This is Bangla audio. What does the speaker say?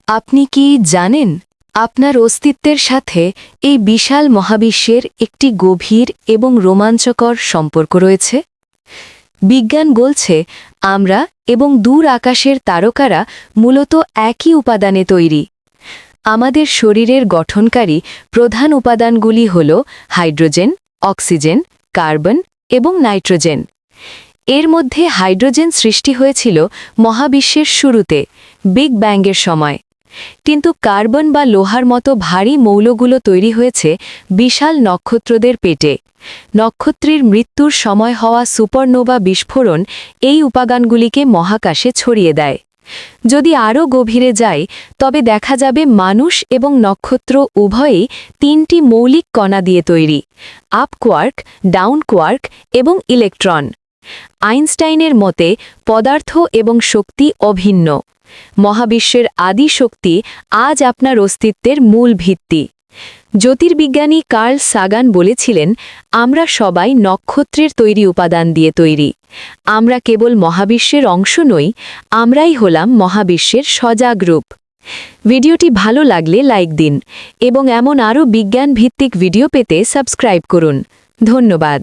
আপনি কি জানেন আপনার অস্তিত্বের সাথে এই বিশাল মহাবিশ্বের একটি গভীর এবং রোমাঞ্চকর সম্পর্ক রয়েছে? বিজ্ঞান বলছে আমরা এবং দূর আকাশের তারকারা মূলত একই উপাদানে তৈরি। আমাদের শরীরের গঠনকারী প্রধান উপাদানগুলি হল হাইড্রোজেন, অক্সিজেন, কার্বন এবং নাইট্রোজেন। এর মধ্যে হাইড্রোজেন সৃষ্টি হয়েছিল মহাবিশ্বের শুরুতে, বিগ ব্যাংয়ের সময়। কিন্তু কার্বন বা লোহার মতো ভারী মৌলগুলো তৈরি হয়েছে বিশাল নক্ষত্রদের পেটে। নক্ষত্রের মৃত্যুর সময় হওয়া সুপারনোভা বিস্ফোরণ এই উপাদানগুলিকে মহাকাশে ছড়িয়ে দেয়। যদি আরও গভীরে যাই তবে দেখা যাবে মানুষ এবং নক্ষত্র উভয়েই তিনটি মৌলিক কণা দিয়ে তৈরি: আপ কোয়ার্ক, ডাউন কোয়ার্ক এবং ইলেকট্রন। আইনস্টাইনের মতে পদার্থ এবং শক্তি অভিন্ন। মহাবিশ্বের আদি শক্তি আজ আপনার অস্তিত্বের মূল ভিত্তি। জ্যোতির্বিজ্ঞানী কার্ল সাগান বলেছিলেন, আমরা সবাই নক্ষত্রের তৈরি উপাদান দিয়ে তৈরি। আমরা কেবল মহাবিশ্বের অংশ নই, আমরাই হলাম মহাবিশ্বের সজাগ রূপ। ভিডিওটি ভালো লাগলে লাইক দিন এবং এমন আরও বিজ্ঞান ভিত্তিক ভিডিও পেতে সাবস্ক্রাইব করুন। ধন্যবাদ।